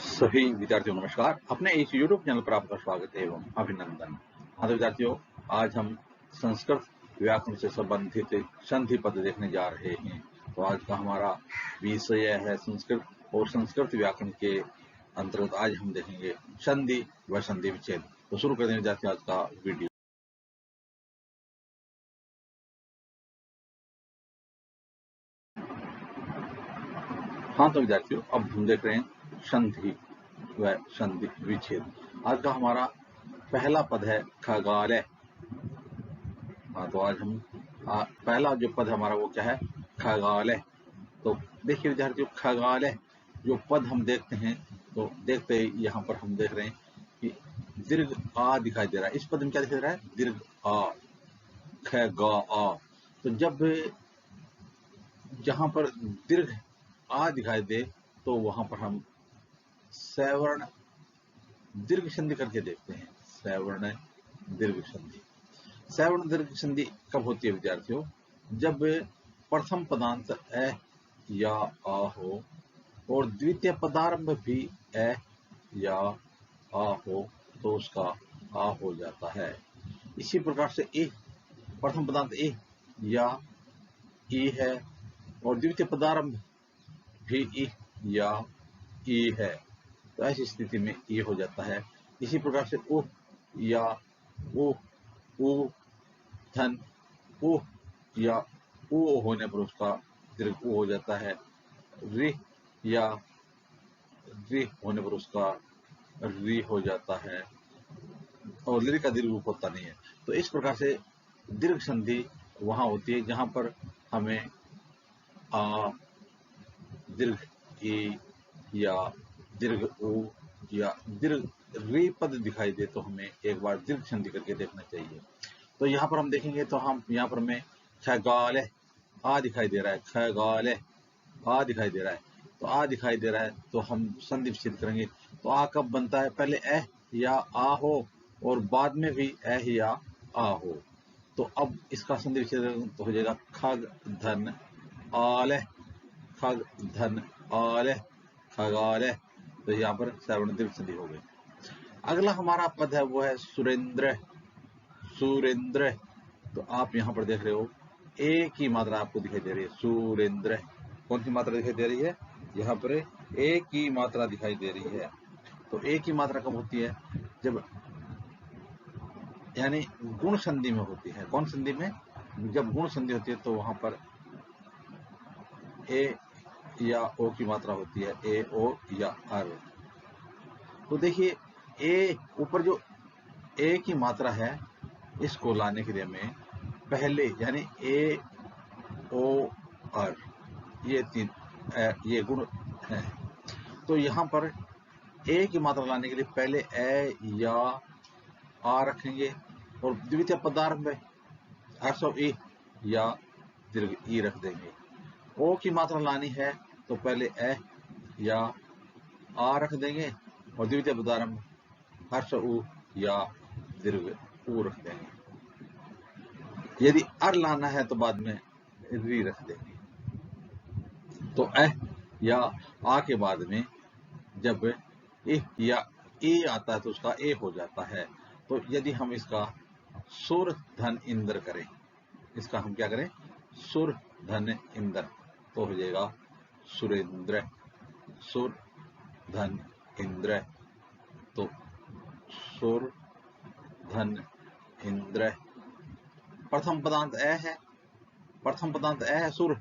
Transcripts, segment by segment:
सभी विद्यार्थियों नमस्कार। अपने इस यूट्यूब चैनल पर आपका स्वागत एवं अभिनंदन। हाँ तो विद्यार्थियों, आज हम संस्कृत व्याकरण से संबंधित संधि पद देखने जा रहे हैं। तो आज का हमारा विषय है संस्कृत, और संस्कृत व्याकरण के अंतर्गत आज हम देखेंगे संधि व संधि विच्छेद। तो शुरू करते हैं विद्यार्थियों आज का वीडियो। हाँ तो विद्यार्थियों, अब हम देख रहे हैं संधि व संधि विच्छेद। आज का हमारा पहला पद है खगालय। हाँ तो आज हम पहला जो पद हमारा वो क्या है, खगालय। तो देखिए विद्यार्थियों, खगालय जो पद हम देखते हैं, तो देखते ही यहाँ पर हम देख रहे हैं कि दीर्घ आ दिखाई दे रहा है। इस पद में क्या दिखाई दे रहा है, दीर्घ आ, ख गा आ। तो जब जहाँ पर दीर्घ आ दिखाई दे तो वहां पर हम सवर्ण दीर्घ संधि करके देखते हैं। सवर्ण दीर्घ संधि, सवर्ण दीर्घ संधि कब होती है विद्यार्थियों, जब प्रथम पदांत अ या आ हो और द्वितीय पदार्थ भी अ या आ हो तो उसका आ हो जाता है। इसी प्रकार से ए, प्रथम पदांत ए या ई है और द्वितीय पदार्थ भी ई या ई है, तो ऐसी स्थिति में ये हो जाता है। इसी प्रकार से उ या उ धन उ या उ होने पर उसका दीर्घ उ हो जाता है। रि या रि होने पर उसका रि हो जाता है और लिरि का दीर्घ रूप होता नहीं है। तो इस प्रकार से दीर्घ संधि वहां होती है जहां पर हमें आ दीर्घ ई या दीर्घ उ या दीर्घ रि पद दिखाई दे तो हमें एक बार दीर्घ संधि करके देखना चाहिए। तो यहाँ पर हम देखेंगे तो हम यहाँ पर हमें खगालय आ दिखाई दे रहा है, खगालय आ दिखाई दे रहा है। तो आ दिखाई दे रहा है तो हम संधि विच्छेद करेंगे। तो आ कब बनता है, पहले ए या आ हो और बाद में भी ए या आ हो। तो अब इसका संधि विच्छेद तो हो जाएगा खग धन आलय, खग धन आलय, खगालय। तो यहाँ पर सवर्ण दीर्घ संधि हो गई। अगला हमारा पद है वो है सुरेंद्र, सुरेंद्र। तो आप यहाँ पर देख रहे हो ए की मात्रा आपको दिखाई दे रही है, सुरेंद्र। कौन सी मात्रा दिखाई दे रही है, यहाँ पर ए की मात्रा दिखाई दे रही है। तो ए की मात्रा कब होती है, जब यानी गुण संधि में होती है। कौन संधि में, जब गुण संधि होती है तो वहां पर ए या ओ की मात्रा होती है, ए ओ या अर। तो देखिए ए ऊपर जो ए की मात्रा है इसको लाने के लिए हमें पहले यानी ए ओ अर ये तीन ये गुण है। तो यहाँ पर ए की मात्रा लाने के लिए पहले ए या आ रखेंगे और द्वितीय पदार्थ में ह्रस्व ई या दीर्घ ई रख देंगे। ओ की मात्रा लानी है तो पहले ए या आ रख देंगे और द्वितीय पदार्थ में ह्रस्व उ या दीर्घ उ रख देंगे। यदि अर लाना है तो बाद में री रख देंगे। तो ए या आ के बाद में जब ए या ए आता है तो उसका ए हो जाता है। तो यदि हम इसका सुर धन इंद्र करें, इसका हम क्या करें, सुर धन इंद्र, तो हो जाएगा सुरेंद्र, सुर धन इंद्र। तो सुर धन इंद्र, प्रथम पदांत ए है, प्रथम पदांत ए है सुर,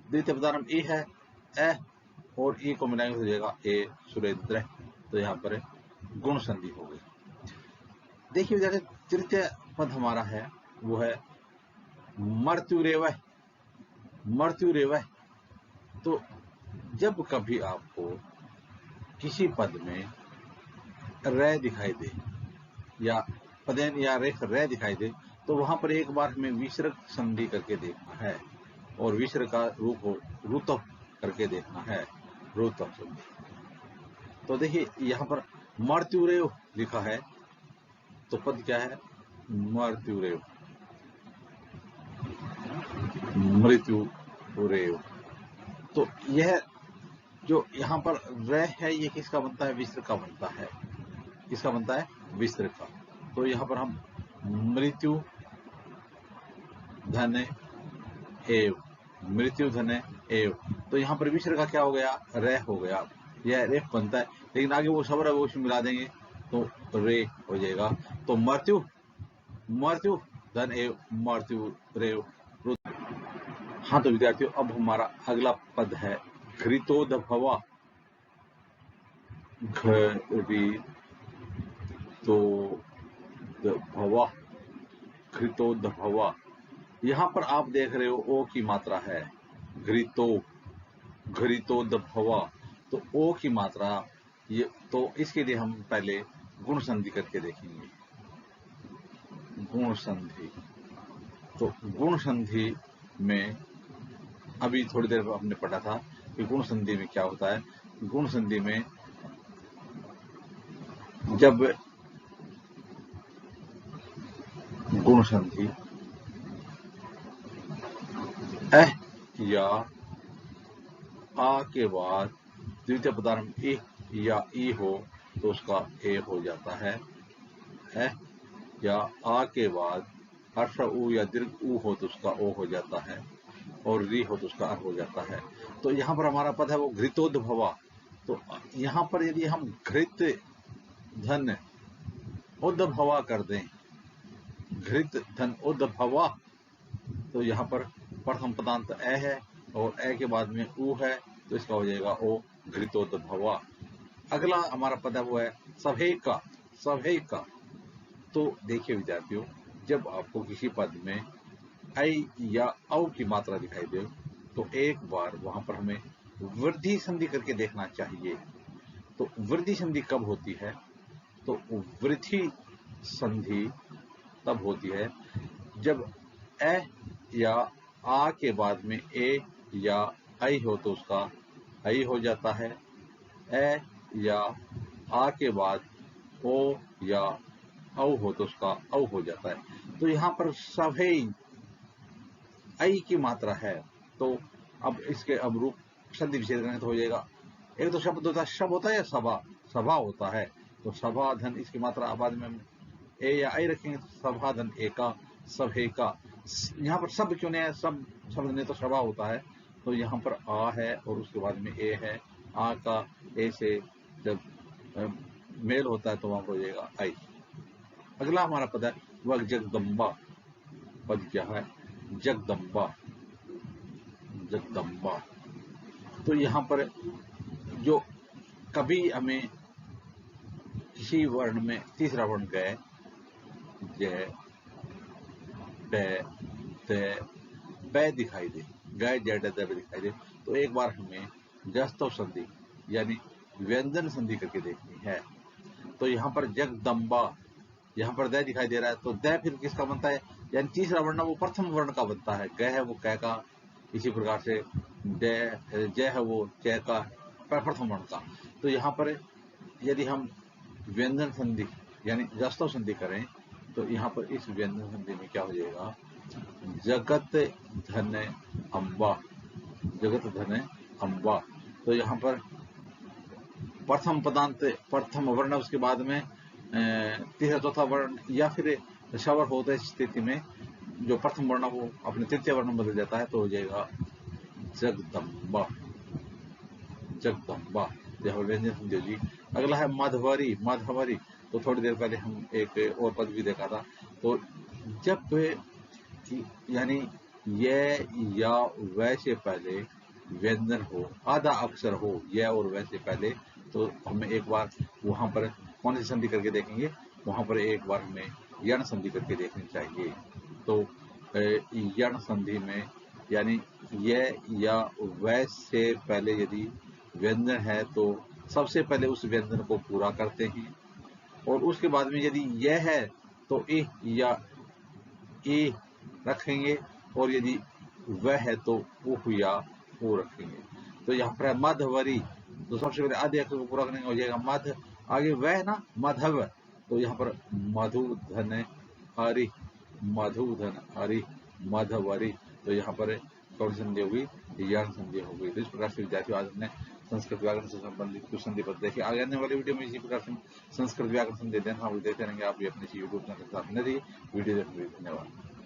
द्वितीय पदार्थ ई है ए और ई को मिलाएंगे हो जाएगा ए सुरेंद्र। तो यहाँ पर गुण संधि हो गई। देखिए जैसे तृतीय पद हमारा है वो है मर्त्युरेव, मर्त्युरेव। तो जब कभी आपको किसी पद में रे दिखाई दे या पदेन या रेख रे दिखाई दे तो वहां पर एक बार हमें विसर्ग संधि करके देखना है और विसर्ग का रूप हो रुतव करके देखना है, रुतव संधि। तो देखिए यहाँ पर मर्त्युरेव लिखा है तो पद क्या है, मर्त्युरेव, मृत्युरेव। तो यह जो यहाँ पर र है ये किसका बनता है? विसर्ग का बनता है। किसका बनता है? विसर्ग का। तो यहाँ पर हम मृत्यु धन एव, मृत्यु धन एव, तो यहाँ पर विसर्ग का क्या हो गया? रे हो गया। यह रेफ बनता है, लेकिन आगे वो शब्द है वो उसमें मिला देंगे तो रे हो जाएगा। तो मृत्यु, मृत्यु धन एव, मृत्यु रेव। हाँ तो विद्यार्थियों, अब हमारा अगला पद है घृतोद्भवा। घृतोद्भवा, घृतोद्भवा। यहाँ पर आप देख रहे हो ओ की मात्रा है, घृतो, घृतोद्भवा। तो ओ की मात्रा ये, तो इसके लिए हम पहले गुण संधि करके देखेंगे। गुण संधि, तो गुण संधि में अभी थोड़ी देर हमने पढ़ा था कि गुण संधि में क्या होता है। गुण संधि में जब गुण संधि अ या आ के बाद द्वितीय पदार्थ इ या ई हो तो उसका ए हो जाता है। अ या आ के बाद हर्ष उ या दीर्घ उ हो तो उसका ओ हो जाता है, और री हो तो उसका अर हो जाता है। तो यहाँ पर हमारा पद है वो घृतोद्भवा। तो यहाँ पर यदि हम घृत धन उद्भवा कर दें, घृत धन उद्भवा, तो यहाँ पर प्रथम पदांत ए है और ए के बाद में उ है तो इसका हो जाएगा ओ, घृतोद्भवा। अगला हमारा पद है वो है सभेका, सभेका। तो देखिए विद्यार्थियों, जब आपको किसी पद में ऐ या औ की मात्रा दिखाई दे तो एक बार वहां पर हमें वृद्धि संधि करके देखना चाहिए। तो वृद्धि संधि कब होती है? तो वृद्धि संधि तब होती है जब ए या आ के बाद में ए या ऐ हो तो उसका ऐ हो जाता है, ए या आ के बाद ओ या औ हो तो उसका औ हो जाता है। तो यहाँ पर सभे ऐ की मात्रा है, तो अब इसके अनुरूप संधि विच्छेद करेंगे तो हो जाएगा। एक तो शब्द होता है, शब होता है या सभा, सभा होता है, तो सभा धन इसकी मात्रा बाद में ए या आई रखेंगे तो सभा धन एका, सभेका। यहाँ पर सब क्यों नहीं है? सब शब्द में तो सभा होता है, तो यहाँ पर आ है और उसके बाद में ए है। आ का ए से जब मेल होता है तो वहां पर हो जाएगा आई। अगला हमारा पद है वह जगदम्बा। पद क्या है? जगदम्बा, जगदम्बा। तो यहाँ पर जो कभी हमें किसी वर्ण में तीसरा वर्ण गए, जय बै ते बै दिखाई दे, गए जय डे दिखाई दे, तो एक बार हमें जस्तव संधि यानी व्यंजन संधि करके देखनी है। तो यहाँ पर जगदम्बा, यहाँ पर द दिखाई दे रहा है तो द फिर किसका बनता है? यानी तीसरा वर्ण वो प्रथम वर्ण का बनता है। ग है वो कै का, इसी प्रकार से जय है वो जय का प्रथम वर्ण का। तो यहाँ पर यदि हम व्यंजन संधि यानी जस्तव संधि करें तो यहाँ पर इस व्यंजन संधि में क्या हो जाएगा? जगत धन अम्बा, जगत धन अम्बा। तो यहाँ पर प्रथम पदांत प्रथम वर्ण, उसके बाद में तीसरा चौथा वर्ण या फिर शवर होते स्थिति में जो प्रथम वर्ण वो अपने तृतीय वर्ण में बदल जाता है तो हो जाएगा जगदम्बा, जगदम्बा। यहाँ व्यंजन संधि होगी। अगला है मधवरी, मधवरी। तो थोड़ी देर पहले हम एक और पद भी देखा था। तो जब यानी ये या वै से पहले व्यंजन हो, आधा अक्षर हो ये और वै से पहले, तो हमें एक बार वहां पर कौन सी संधि करके देखेंगे? वहां पर एक बार हमें यण संधि करके देखनी चाहिए। तो यण संधि में यानी ये या वै से पहले यदि व्यंजन है तो सबसे पहले उस व्यंजन को पूरा करते हैं, और उसके बाद में यदि यह है तो इ या ई रखेंगे, और यदि वह है तो उह या ओ रखेंगे। तो यहाँ पर है मधवरी, तो सबसे पहले आधे अक्षर को पूरा करने हो जाएगा मध, आगे वह ना मधव, तो यहाँ पर मधु धन हरि, मधु धन हरि मधवरी। तो यहाँ पर कौन संधि होगी? यण संधि होगी। तो इस प्रकार से विद्यार्थियों आज हमने संस्कृत व्याकरण से संबंधित कुछ संधि पद देखिए। आगे आने वाली वीडियो में इसी प्रकार से संस्कृत व्याकरण संधि देते रहेंगे। आप भी अपने यूट्यूब चैनल के साथ बने रहिए। वीडियो देखने के लिए धन्यवाद।